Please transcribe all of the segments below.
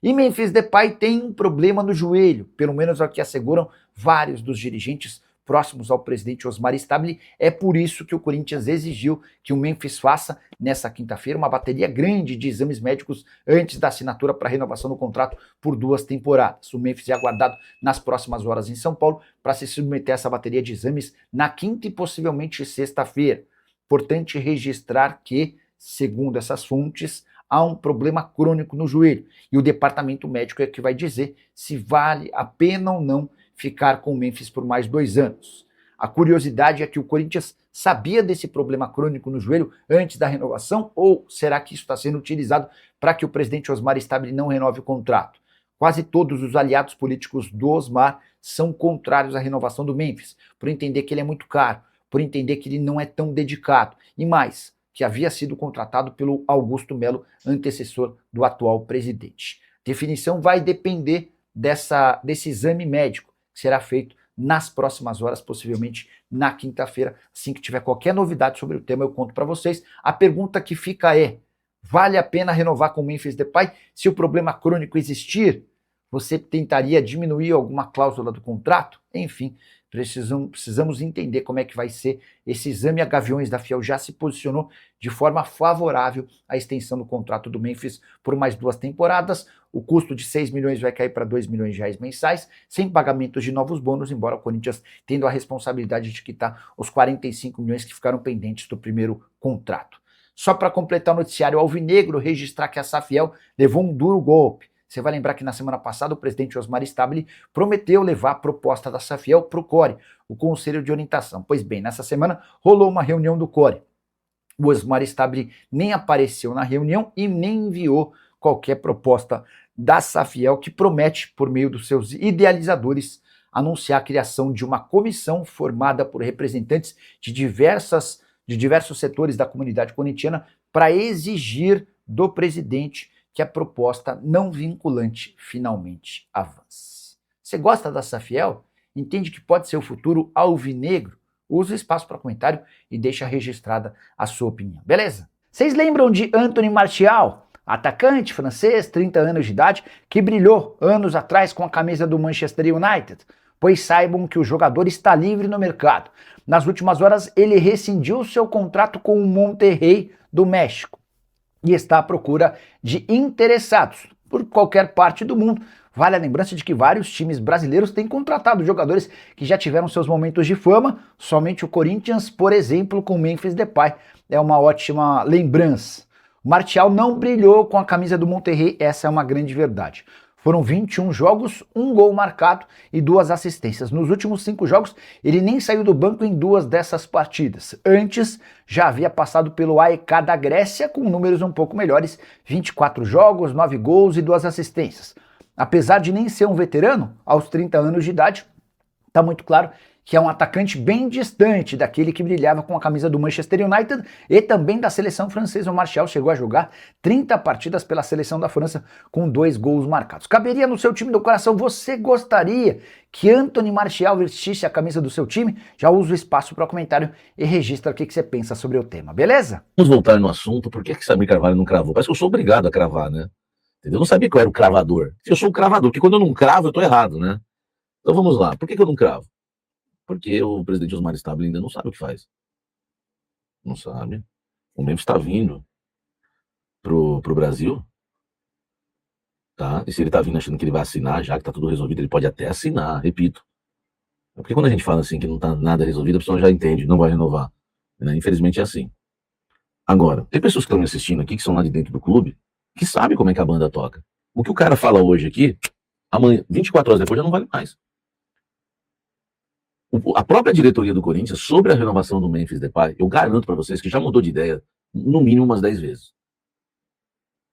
E Memphis Depay tem um problema no joelho, pelo menos é o que asseguram vários dos dirigentes próximos ao presidente Osmar Stabile. É por isso que o Corinthians exigiu que o Memphis faça, nessa quinta-feira, uma bateria grande de exames médicos antes da assinatura para renovação do contrato por 2 temporadas. O Memphis é aguardado nas próximas horas em São Paulo para se submeter a essa bateria de exames na quinta e possivelmente sexta-feira. Importante registrar que, segundo essas fontes, há um problema crônico no joelho e o departamento médico é que vai dizer se vale a pena ou não ficar com o Memphis por mais 2 anos. A curiosidade é que o Corinthians sabia desse problema crônico no joelho antes da renovação, ou será que isso está sendo utilizado para que o presidente Osmar Stabile não renove o contrato? Quase todos os aliados políticos do Osmar são contrários à renovação do Memphis, por entender que ele é muito caro, por entender que ele não é tão dedicado, e mais, que havia sido contratado pelo Augusto Melo, antecessor do atual presidente. Definição vai depender desse exame médico, que será feito nas próximas horas, possivelmente na quinta-feira. Assim que tiver qualquer novidade sobre o tema, eu conto para vocês. A pergunta que fica é: vale a pena renovar com o Memphis Depay? Se o problema crônico existir, você tentaria diminuir alguma cláusula do contrato? Enfim, precisamos entender como é que vai ser esse exame. A Gaviões da Fiel já se posicionou de forma favorável à extensão do contrato do Memphis por mais 2 temporadas. O custo de 6 milhões vai cair para 2 milhões de reais mensais, sem pagamentos de novos bônus, embora o Corinthians tendo a responsabilidade de quitar os 45 milhões que ficaram pendentes do primeiro contrato. Só para completar o noticiário alvinegro, registrar que a Safiel levou um duro golpe. Você vai lembrar que na semana passada o presidente Osmar Stabile prometeu levar a proposta da Safiel para o CORE, o Conselho de Orientação. Pois bem, nessa semana rolou uma reunião do CORE. O Osmar Stabile nem apareceu na reunião e nem enviou qualquer proposta da Safiel, que promete, por meio dos seus idealizadores, anunciar a criação de uma comissão formada por representantes de diversos setores da comunidade corintiana para exigir do presidente que a proposta não vinculante finalmente avance. Você gosta da Safiel? Entende que pode ser o futuro alvinegro? Usa o espaço para comentário e deixa registrada a sua opinião, beleza? Vocês lembram de Anthony Martial, atacante francês, 30 anos de idade, que brilhou anos atrás com a camisa do Manchester United? Pois saibam que o jogador está livre no mercado. Nas últimas horas, ele rescindiu seu contrato com o Monterrey do México e está à procura de interessados por qualquer parte do mundo. Vale a lembrança de que vários times brasileiros têm contratado jogadores que já tiveram seus momentos de fama. Somente o Corinthians, por exemplo, com Memphis Depay, é uma ótima lembrança. O Martial não brilhou com a camisa do Monterrey, essa é uma grande verdade. Foram 21 jogos, 1 gol marcado e 2 assistências. Nos últimos 5 jogos, ele nem saiu do banco em 2 dessas partidas. Antes, já havia passado pelo AEK da Grécia com números um pouco melhores, 24 jogos, 9 gols e 2 assistências. Apesar de nem ser um veterano, aos 30 anos de idade, está muito claro que é um atacante bem distante daquele que brilhava com a camisa do Manchester United e também da seleção francesa. O Martial chegou a jogar 30 partidas pela seleção da França com 2 gols marcados. Caberia no seu time do coração? Você gostaria que Anthony Martial vestisse a camisa do seu time? Já usa o espaço para comentário e registra o que você pensa sobre o tema, beleza? Vamos voltar no assunto. Por que Samir Carvalho não cravou? Parece que eu sou obrigado a cravar, né? Entendeu? Eu não sabia que eu era o cravador. Eu sou o cravador, porque quando eu não cravo, eu tô errado, né? Então vamos lá. Por que eu não cravo? Porque o presidente Osmar Stabile ainda não sabe o que faz. Não sabe. O Memphis está vindo pro Brasil, tá? E se ele tá vindo achando que ele vai assinar, já que tá tudo resolvido, ele pode até assinar, repito. Porque quando a gente fala assim que não tá nada resolvido, a pessoa já entende, não vai renovar. Né? Infelizmente é assim. Agora, tem pessoas que estão me assistindo aqui, que são lá de dentro do clube, que sabem como é que a banda toca. O que o cara fala hoje aqui, amanhã, 24 horas depois, já não vale mais. A própria diretoria do Corinthians, sobre a renovação do Memphis Depay, eu garanto para vocês que já mudou de ideia, no mínimo umas 10 vezes.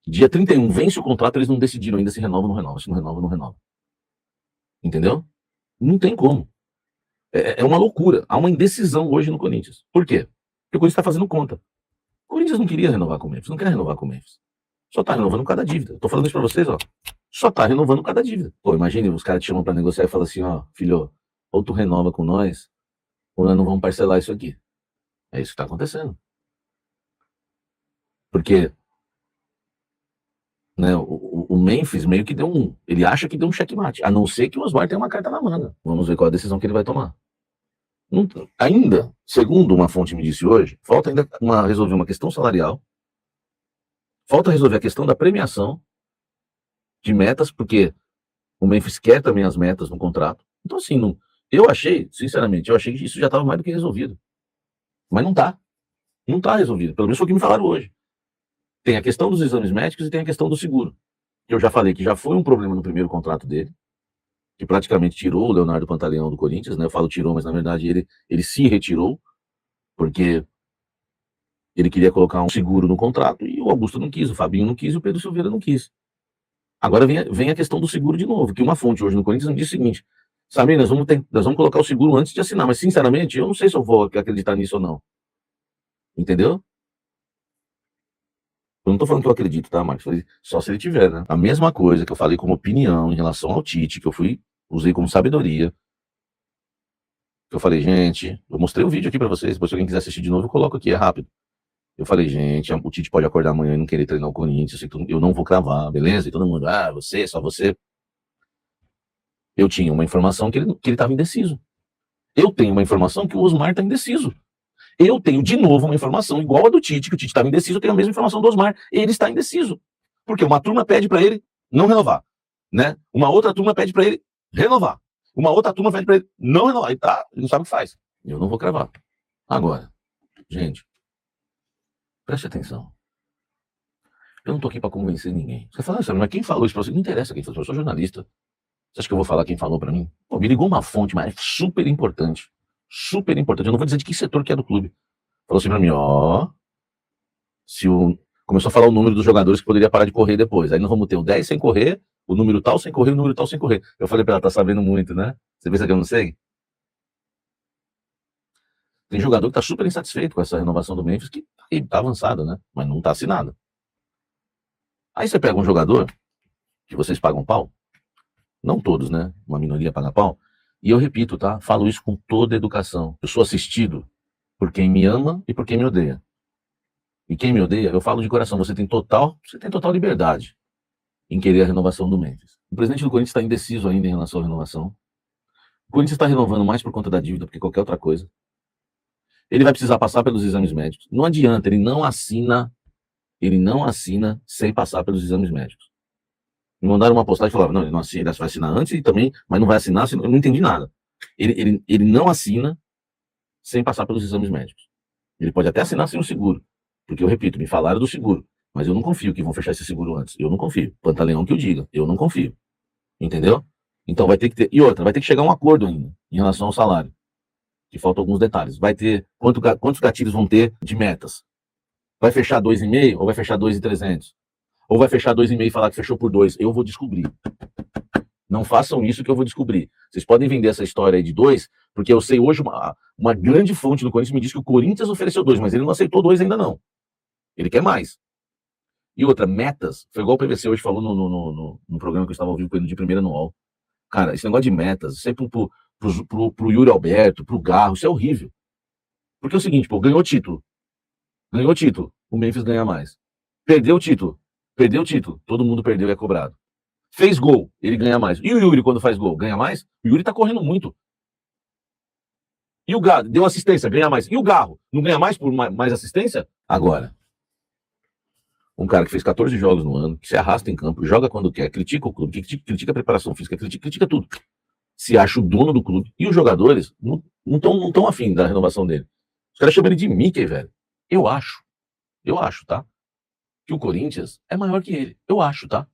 Dia 31, vence o contrato, eles não decidiram ainda se renova ou não renova, se não renova ou não renova. Entendeu? Não tem como. É uma loucura. Há uma indecisão hoje no Corinthians. Por quê? Porque o Corinthians está fazendo conta. O Corinthians não queria renovar com o Memphis, não quer renovar com o Memphis. Só está renovando cada dívida. Tô falando isso para vocês, ó. Só está renovando cada dívida. Pô, imagine, os caras te chamam para negociar e falam assim, ó, filho, ou tu renova com nós, ou nós não vamos parcelar isso aqui. É isso que está acontecendo. Porque, né, o o Memphis meio que ele acha que deu um checkmate, a não ser que o Osmar tenha uma carta na manga. Vamos ver qual a decisão que ele vai tomar. Ainda, segundo uma fonte me disse hoje, falta ainda resolver uma questão salarial, falta resolver a questão da premiação de metas, porque o Memphis quer também as metas no contrato. Então, assim, eu achei, sinceramente, que isso já estava mais do que resolvido. Mas não tá. Não tá resolvido. Pelo menos foi o que me falaram hoje. Tem a questão dos exames médicos e tem a questão do seguro. Que eu já falei que já foi um problema no primeiro contrato dele, que praticamente tirou o Leonardo Pantaleão do Corinthians, né? Eu falo tirou, mas na verdade ele se retirou, porque ele queria colocar um seguro no contrato e o Augusto não quis, o Fabinho não quis e o Pedro Silveira não quis. Agora vem a questão do seguro de novo, que uma fonte hoje no Corinthians me disse o seguinte: Samir, nós vamos colocar o seguro antes de assinar, mas sinceramente eu não sei se eu vou acreditar nisso ou não. Entendeu? Eu não tô falando que eu acredito, tá, Marcos? Só se ele tiver, né? A mesma coisa que eu falei como opinião em relação ao Tite, que eu usei como sabedoria. Eu falei, gente, eu mostrei o vídeo aqui pra vocês, depois se alguém quiser assistir de novo, eu coloco aqui, é rápido. Eu falei, gente, o Tite pode acordar amanhã e não querer treinar o Corinthians, eu não vou cravar, beleza? E todo mundo, só você. Eu tinha uma informação que ele estava indeciso. Eu tenho uma informação que o Osmar está indeciso. Eu tenho, de novo, uma informação igual a do Tite, que o Tite estava indeciso, eu tenho a mesma informação do Osmar. Ele está indeciso. Porque uma turma pede para ele não renovar, né? Uma outra turma pede para ele renovar. Uma outra turma pede para ele não renovar. Ele não sabe o que faz. Eu não vou cravar. Agora, gente, preste atenção. Eu não tô aqui para convencer ninguém. Você fala, mas quem falou isso para você? Não interessa quem falou, eu sou jornalista. Você acha que eu vou falar quem falou para mim? Pô, me ligou uma fonte, mas super importante. Super importante. Eu não vou dizer de que setor que é do clube. Falou assim pra mim, começou a falar o número dos jogadores que poderia parar de correr depois. Aí nós vamos ter o 10 sem correr, o número tal sem correr, o número tal sem correr. Eu falei pra ela, tá sabendo muito, né? Você pensa que eu não sei? Tem jogador que tá super insatisfeito com essa renovação do Memphis, que tá avançada, né? Mas não tá assinada. Aí você pega um jogador, que vocês pagam pau, não todos, né? Uma minoria paga pau. E eu repito, tá? Falo isso com toda a educação. Eu sou assistido por quem me ama e por quem me odeia. E quem me odeia, eu falo de coração, você tem total liberdade em querer a renovação do Memphis. O presidente do Corinthians está indeciso ainda em relação à renovação. O Corinthians está renovando mais por conta da dívida do que qualquer outra coisa. Ele vai precisar passar pelos exames médicos. Não adianta, ele não assina sem passar pelos exames médicos. Me mandaram uma postagem e falaram, não, ele não assina, ele vai assinar antes e também, mas não vai assinar, eu não entendi nada. Ele não assina sem passar pelos exames médicos. Ele pode até assinar sem o seguro, porque eu repito, me falaram do seguro, mas eu não confio que vão fechar esse seguro antes. Eu não confio. Pantaleão que eu diga, eu não confio. Entendeu? Então vai ter que ter. E outra, vai ter que chegar a um acordo ainda em relação ao salário. Que faltam alguns detalhes. Vai ter. Quantos gatilhos vão ter de metas? Vai fechar 2,5 ou vai fechar 2,300? Ou vai fechar 2,5 e falar que fechou por 2? Eu vou descobrir. Não façam isso que eu vou descobrir. Vocês podem vender essa história aí de 2, porque eu sei hoje, uma grande fonte do Corinthians me disse que o Corinthians ofereceu 2, mas ele não aceitou 2 ainda não. Ele quer mais. E outra, metas. Foi igual o PVC hoje falou no programa que eu estava ouvindo com ele de primeira no UOL. Cara, esse negócio de metas, sempre pro Yuri Alberto, pro Garro, isso é horrível. Porque é o seguinte, pô, ganhou título, o Memphis ganha mais. Perdeu o título, todo mundo perdeu e é cobrado. Fez gol, ele ganha mais. E o Yuri, quando faz gol, ganha mais? O Yuri tá correndo muito. E o Garro, deu assistência, ganha mais. E o Garro, não ganha mais por mais assistência? Agora, um cara que fez 14 jogos no ano, que se arrasta em campo, joga quando quer, critica o clube, critica a preparação física, critica tudo. Se acha o dono do clube. E os jogadores não estão afim da renovação dele. Os caras chamam ele de Mickey, velho. Eu acho, tá? Que o Corinthians é maior que ele. Eu acho, tá?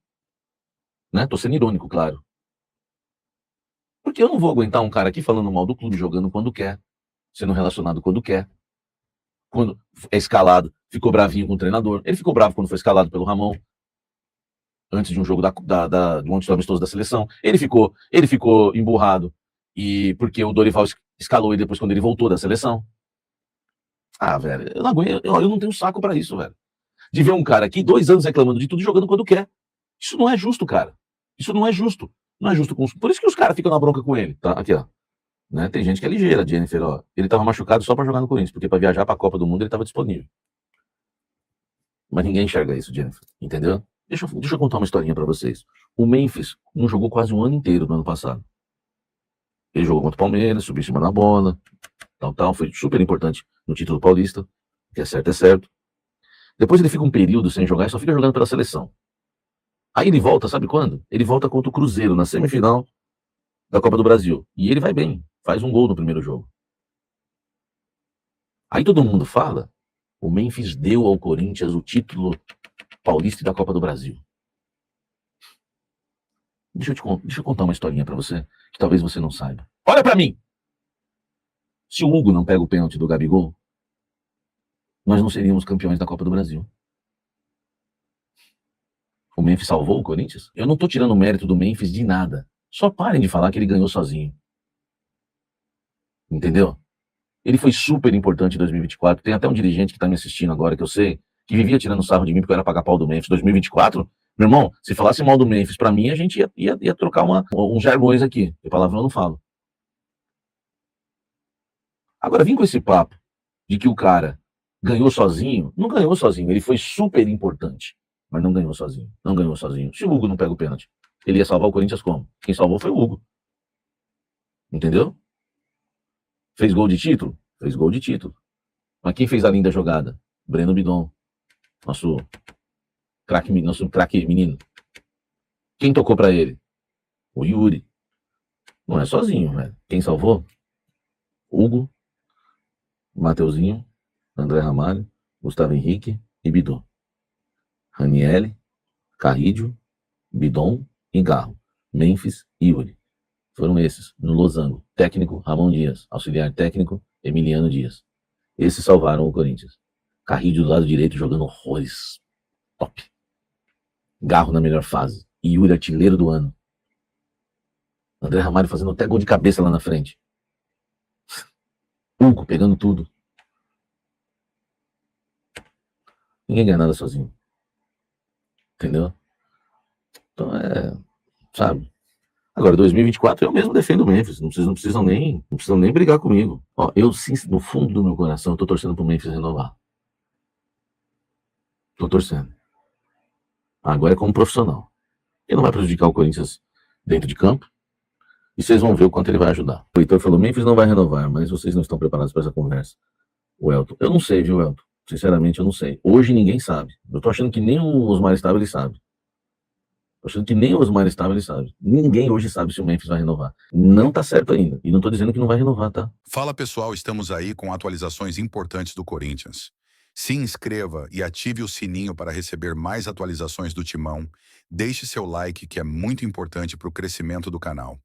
Né? Tô sendo irônico, claro. Porque eu não vou aguentar um cara aqui falando mal do clube, jogando quando quer, sendo relacionado quando quer. Quando é escalado, ficou bravinho com o treinador. Ele ficou bravo quando foi escalado pelo Ramon, antes de um jogo de um amistoso da seleção. Ele ficou emburrado e porque o Dorival escalou ele depois quando ele voltou da seleção. Ah, velho, eu não aguento, eu não tenho saco pra isso, velho. De ver um cara aqui 2 anos reclamando de tudo e jogando quando quer. Isso não é justo, cara. Isso não é justo. Não é justo com por isso que os caras ficam na bronca com ele, tá? Aqui, ó. Né? Tem gente que é ligeira, Jennifer, ó. Ele tava machucado só pra jogar no Corinthians, porque pra viajar pra Copa do Mundo ele tava disponível. Mas ninguém enxerga isso, Jennifer, entendeu? Deixa eu contar uma historinha pra vocês. O Memphis não jogou quase um ano inteiro no ano passado. Ele jogou contra o Palmeiras, subiu em cima da bola, tal, foi super importante no título paulista, que é certo, é certo. Depois ele fica um período sem jogar e só fica jogando pela seleção. Aí ele volta, sabe quando? Ele volta contra o Cruzeiro, na semifinal da Copa do Brasil. E ele vai bem, faz um gol no primeiro jogo. Aí todo mundo fala, o Memphis deu ao Corinthians o título paulista e da Copa do Brasil. Deixa eu contar uma historinha pra você, que talvez você não saiba. Olha pra mim! Se o Hugo não pega o pênalti do Gabigol, nós não seríamos campeões da Copa do Brasil. O Memphis salvou o Corinthians? Eu não tô tirando o mérito do Memphis de nada. Só parem de falar que ele ganhou sozinho. Entendeu? Ele foi super importante em 2024. Tem até um dirigente que tá me assistindo agora, que eu sei, que vivia tirando sarro de mim porque eu era pagar pau do Memphis. 2024, meu irmão, se falasse mal do Memphis pra mim, a gente ia trocar uns jargões aqui. Que palavrão eu não falo. Agora, vim com esse papo de que o cara ganhou sozinho. Não ganhou sozinho, ele foi super importante. Mas não ganhou sozinho. Não ganhou sozinho. Se o Hugo não pega o pênalti, ele ia salvar o Corinthians como? Quem salvou foi o Hugo. Entendeu? Fez gol de título? Fez gol de título. Mas quem fez a linda jogada? Breno Bidon. Nosso craque menino. Quem tocou pra ele? O Yuri. Não é sozinho, velho. Quem salvou? Hugo, Mateuzinho, André Ramalho, Gustavo Henrique e Bidon. Ranieri, Carrídio, Bidon e Garro. Memphis e Yuri. Foram esses, no losango. Técnico, Ramon Dias. Auxiliar técnico, Emiliano Dias. Esses salvaram o Corinthians. Carrídio do lado direito jogando horrores. Top. Garro na melhor fase. E Yuri artilheiro do ano. André Ramalho fazendo até gol de cabeça lá na frente. Hugo pegando tudo. Ninguém ganha nada sozinho. Entendeu? Então sabe? Agora, 2024 eu mesmo defendo o Memphis. Não precisam nem brigar comigo. Ó, eu, no fundo do meu coração, eu tô torcendo pro Memphis renovar. Tô torcendo. Agora é como profissional. Ele não vai prejudicar o Corinthians dentro de campo. E vocês vão ver o quanto ele vai ajudar. O Heitor falou, Memphis não vai renovar, mas vocês não estão preparados para essa conversa. O Elton. Eu não sei, viu, Elton? Sinceramente, eu não sei. Hoje ninguém sabe. Eu tô achando que nem o Osmar Estava ele sabe. Tô achando que nem o Osmar Estava ele sabe. Ninguém hoje sabe se o Memphis vai renovar. Não tá certo ainda. E não tô dizendo que não vai renovar, tá? Fala pessoal, estamos aí com atualizações importantes do Corinthians. Se inscreva e ative o sininho para receber mais atualizações do Timão. Deixe seu like, que é muito importante para o crescimento do canal.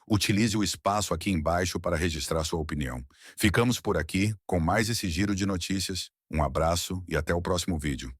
Utilize o espaço aqui embaixo para registrar sua opinião. Ficamos por aqui com mais esse giro de notícias. Um abraço e até o próximo vídeo.